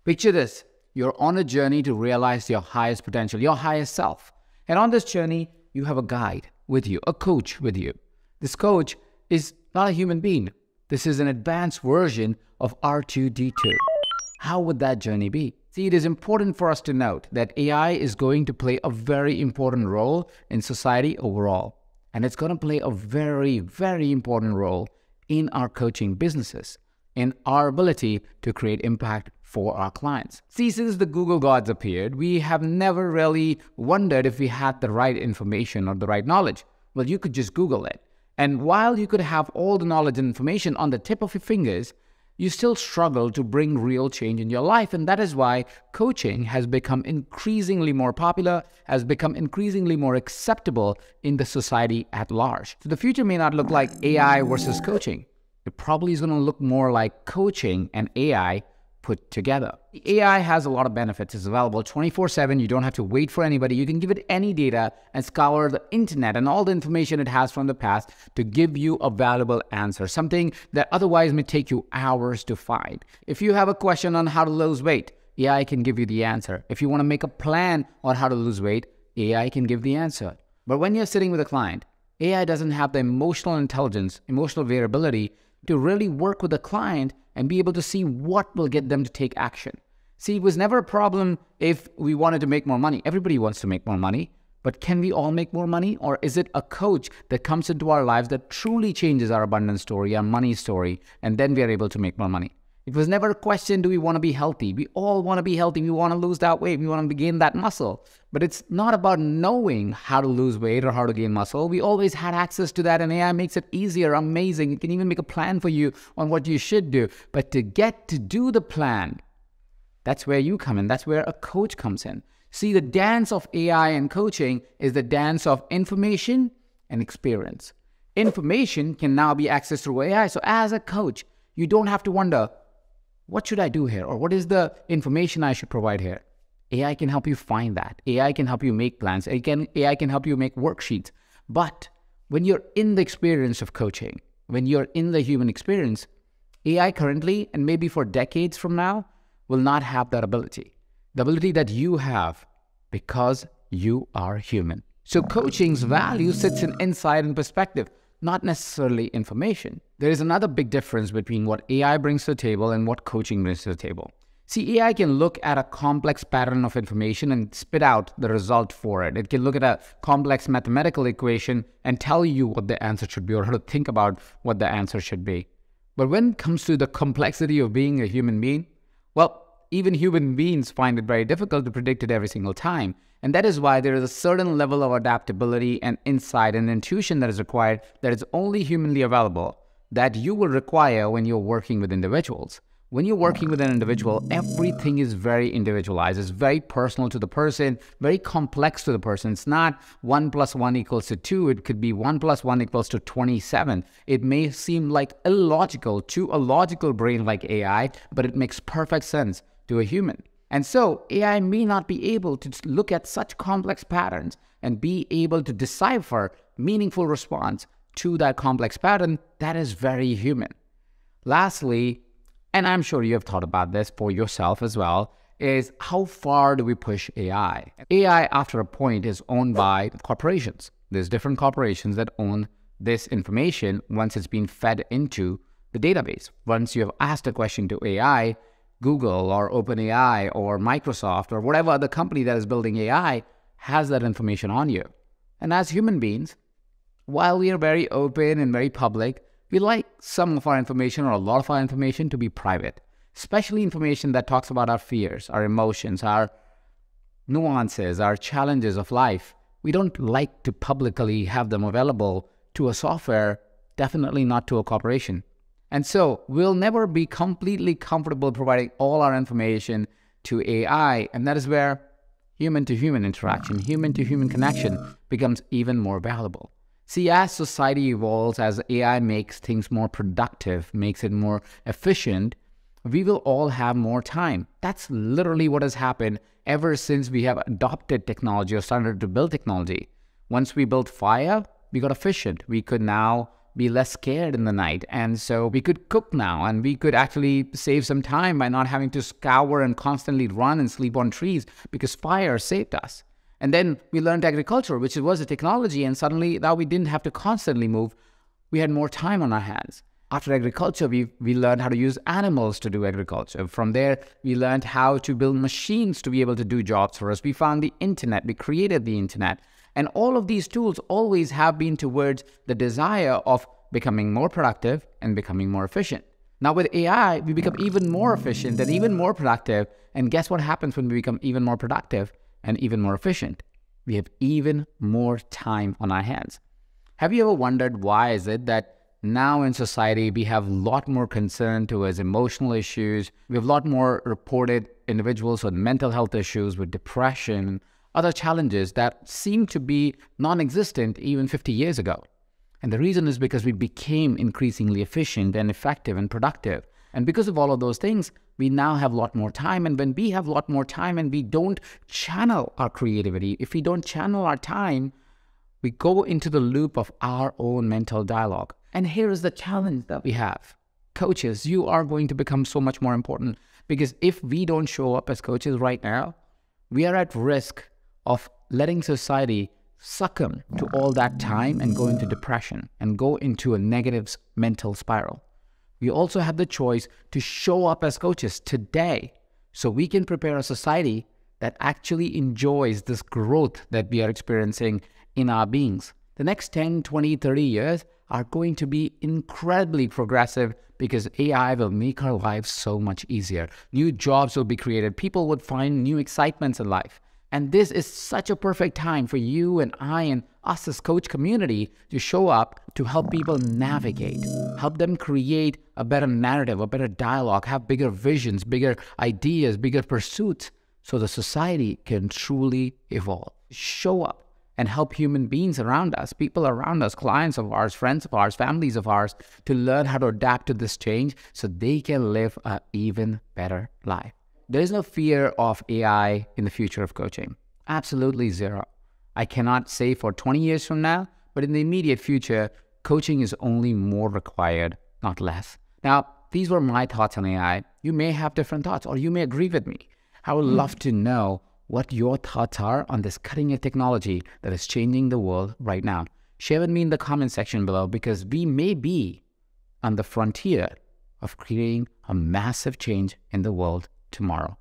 Picture this. You're on a journey to realize your highest potential, your highest self. And on this journey, you have a guide with you, a coach with you. This coach is not a human being. This is an advanced version of R2-D2. How would that journey be? See, it is important for us to note that AI is going to play a very important role in society overall. And it's going to play a very, very important role in our coaching businesses, in our ability to create impact for our clients. See, since the Google gods appeared, we have never really wondered if we had the right information or the right knowledge. Well, you could just Google it. And while you could have all the knowledge and information on the tip of your fingers, you still struggle to bring real change in your life. And that is why coaching has become increasingly more popular, has become increasingly more acceptable in the society at large. So the future may not look like AI versus coaching. It probably is going to look more like coaching and AI put together. AI has a lot of benefits. It's available 24/7. You don't have to wait for anybody. You can give it any data and scour the internet and all the information it has from the past to give you a valuable answer, something that otherwise may take you hours to find. If you have a question on how to lose weight, AI can give you the answer. If you want to make a plan on how to lose weight, AI can give the answer. But when you're sitting with a client, AI doesn't have the emotional intelligence, emotional variability to really work with the client and be able to see what will get them to take action. See, it was never a problem if we wanted to make more money. Everybody wants to make more money, but can we all make more money? Or is it a coach that comes into our lives that truly changes our abundance story, our money story, and then we are able to make more money? It was never a question, do we want to be healthy? We all want to be healthy. We want to lose that weight. We want to gain that muscle. But it's not about knowing how to lose weight or how to gain muscle. We always had access to that, and AI makes it easier, amazing. It can even make a plan for you on what you should do. But to get to do the plan, that's where you come in. That's where a coach comes in. See, the dance of AI and coaching is the dance of information and experience. Information can now be accessed through AI. So as a coach, you don't have to wonder, what should I do here? Or what is the information I should provide here? AI can help you find that. AI can help you make plans. AI can help you make worksheets. But when you're in the experience of coaching, when you're in the human experience, AI currently, and maybe for decades from now, will not have that ability. The ability that you have because you are human. So coaching's value sits in insight and perspective, not necessarily information. There is another big difference between what AI brings to the table and what coaching brings to the table. See, AI can look at a complex pattern of information and spit out the result for it. It can look at a complex mathematical equation and tell you what the answer should be or how to think about what the answer should be. But when it comes to the complexity of being a human being, well, even human beings find it very difficult to predict it every single time. And that is why there is a certain level of adaptability and insight and intuition that is required that is only humanly available, that you will require when you're working with individuals. When you're working with an individual, everything is very individualized. It's very personal to the person, very complex to the person. It's not 1 + 1 = 2. It could be 1 + 1 = 27. It may seem like illogical to a logical brain like AI, but it makes perfect sense to a human. And so AI may not be able to look at such complex patterns and be able to decipher meaningful response to that complex pattern that is very human. Lastly, and I'm sure you have thought about this for yourself as well, is how far do we push AI? AI, after a point, is owned by corporations. There's different corporations that own this information once it's been fed into the database. Once you have asked a question to AI, Google or OpenAI or Microsoft or whatever other company that is building AI has that information on you. And as human beings, while we are very open and very public, we like some of our information or a lot of our information to be private, especially information that talks about our fears, our emotions, our nuances, our challenges of life. We don't like to publicly have them available to a software, definitely not to a corporation. And so we'll never be completely comfortable providing all our information to AI. And that is where human-to-human interaction, human-to-human connection becomes even more valuable. See, as society evolves, as AI makes things more productive, makes it more efficient, we will all have more time. That's literally what has happened ever since we have adopted technology or started to build technology. Once we built fire, we got efficient. We could now be less scared in the night. And so we could cook now, and we could actually save some time by not having to scour and constantly run and sleep on trees because fire saved us. And then we learned agriculture, which was a technology, and suddenly now we didn't have to constantly move. We had more time on our hands. After agriculture, we learned how to use animals to do agriculture. From there, we learned how to build machines to be able to do jobs for us. We found the internet, we created the internet. And all of these tools always have been towards the desire of becoming more productive and becoming more efficient. Now with AI, we become even more efficient and even more productive. And guess what happens when we become even more productive and even more efficient? We have even more time on our hands. Have you ever wondered why is it that now in society we have a lot more concern towards emotional issues? We have a lot more reported individuals with mental health issues, with depression, other challenges that seem to be non-existent even 50 years ago. And the reason is because we became increasingly efficient and effective and productive. And because of all of those things, we now have a lot more time. And when we have a lot more time and we don't channel our creativity, if we don't channel our time, we go into the loop of our own mental dialogue. And here is the challenge that we have. Coaches, you are going to become so much more important, because if we don't show up as coaches right now, we are at risk of letting society succumb to all that time and go into depression and go into a negative mental spiral. We also have the choice to show up as coaches today so we can prepare a society that actually enjoys this growth that we are experiencing in our beings. The next 10, 20, 30 years are going to be incredibly progressive because AI will make our lives so much easier. New jobs will be created. People would find new excitements in life. And this is such a perfect time for you and I and us as coach community to show up to help people navigate, help them create a better narrative, a better dialogue, have bigger visions, bigger ideas, bigger pursuits, so the society can truly evolve. Show up and help human beings around us, people around us, clients of ours, friends of ours, families of ours, to learn how to adapt to this change so they can live an even better life. There is no fear of AI in the future of coaching. Absolutely zero. I cannot say for 20 years from now, but in the immediate future, coaching is only more required, not less. Now, these were my thoughts on AI. You may have different thoughts, or you may agree with me. I would love to know what your thoughts are on this cutting-edge technology that is changing the world right now. Share with me in the comment section below, because we may be on the frontier of creating a massive change in the world tomorrow.